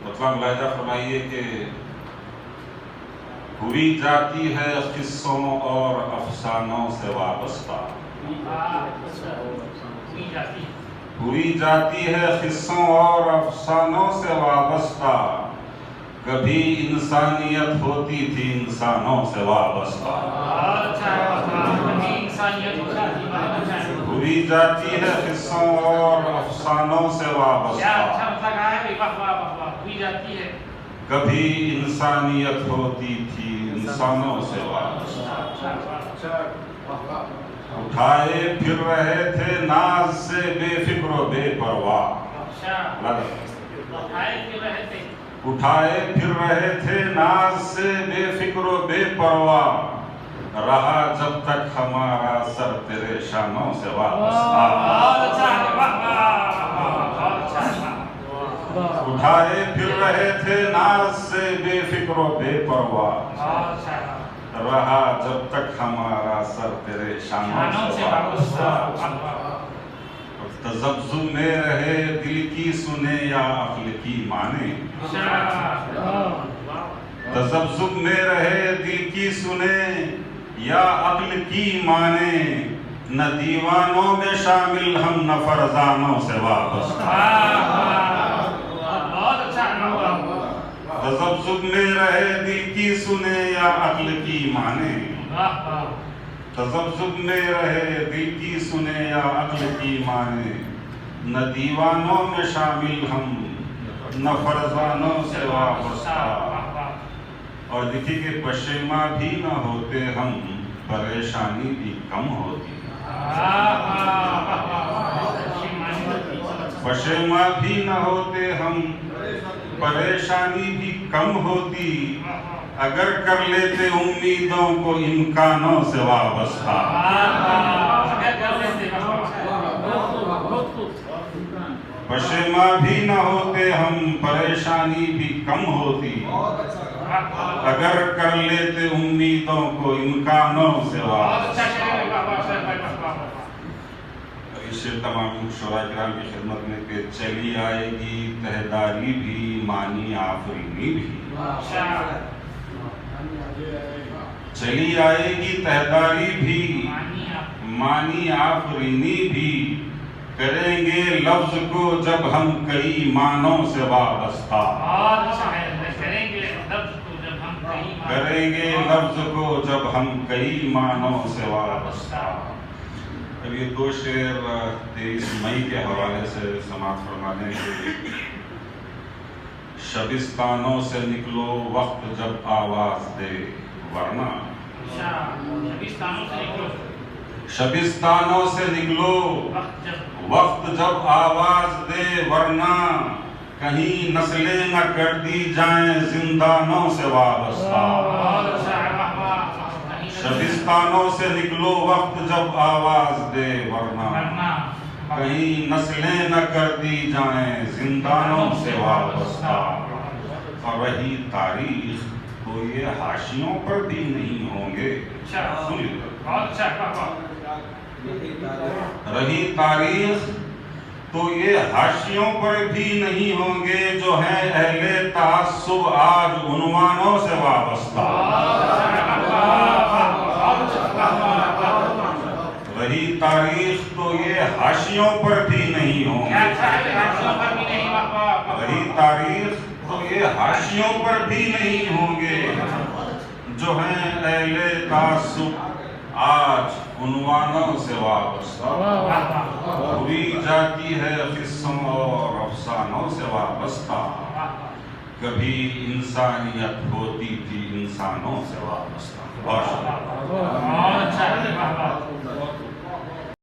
مطلب ملاحظہ فرمائیے کہ ہوئی جاتی ہے قصوں اور افسانوں سے وابستہ، ہوئی جاتی ہے قصوں اور افسانوں سے وابستہ، کبھی انسانیت ہوتی تھی انسانوں سے وابستہ، ہوئی جاتی ہے قصوں اور افسانوں سے وابستہ، کبھی انسانیت ہوتی تھی انسانوں سے وابستہ، اٹھائے پھر رہے تھے ناز سے بے فکر و بے پرواہ، اٹھائے پھر رہے تھے ناز سے بے فکر و بے پرواہ، رہا جب تک ہمارا سر تیرے شانوں سے وابستہ، اٹھائے پھر رہے تھے ناز سے بے فکر و بے پرواہ، رہا جب تک ہمارا سر تیرے شانوں سے وابستہ، تذبذب میں رہے دل کی سنے یا عقل کی مانے، تذبذب میں رہے دل کی سنے یا عقل کی مانے، نہ دیوانوں میں شامل ہم نہ فرزانوں سے وابستہ، تذبذب میں رہے دل کی سنے یا عقل کی مانے، تذبذب میں رہے دل کی سنے یا عقل کی مانے، نہ دیوانوں میں شامل ہم نہ فرزانوں سے وابستہ، اور دیکھیے کہ پشیماں بھی نہ ہوتے ہم پریشانی بھی کم ہوتی، پشیماں بھی نہ ہوتے ہم پریشانی بھی کم ہوتی، اگر کر لیتے امیدوں کو امکانوں سے وابستہ، پشیماں بھی نہ ہوتے ہم پریشانی بھی کم ہوتی، اگر کر لیتے امیدوں کو امکانوں سے وابستہ۔ اس سے تمام شعراء کرام کی خدمت میں کہ چلی آئے گی تہداری بھی مانی آفرینی بھی، چلی آئے گی تہداری بھی مانی آفرینی بھی، کریں گے لفظ کو جب ہم کئی معنوں سے وابستہ، کریں گے لفظ کو جب ہم کئی معنوں سے وابستہ۔ اب یہ دو شعر 23 مئی کے حوالے سے سماعت فرمانے کے، شبستانوں سے نکلو وقت جب آواز دے ورنہ، شبستانوں سے نکلو وقت جب آواز دے ورنہ، کہیں نسلیں نہ کر دی جائیں زندانوں سے وابستہ، شبستانوں سے نکلو وقت جب آواز دے ورنہ، کہیں نسلیں نہ کر دی جائیں زندانوں سے وابستہ، اور رہی تاریخ تو یہ حاشیوں پر بھی نہیں ہوں گے، رہی تاریخ تو یہ حاشیوں پر بھی نہیں ہوں گے، جو ہیں اہل تعصب آج عنوانوں سے وابستہ، رہی تاریخ تو یہ حاشیوں پر بھی نہیں ہوں گے، رہی تاریخ تو یہ حاشیوں پر بھی نہیں ہوں گے، جو ہیں اہل تعصب آج عنوانوں سے وابستہ، ہوئی جاتی ہے قصوں اور افسانوں سے وابستہ، کبھی انسانیت ہوتی تھی انسانوں سے وابستہ۔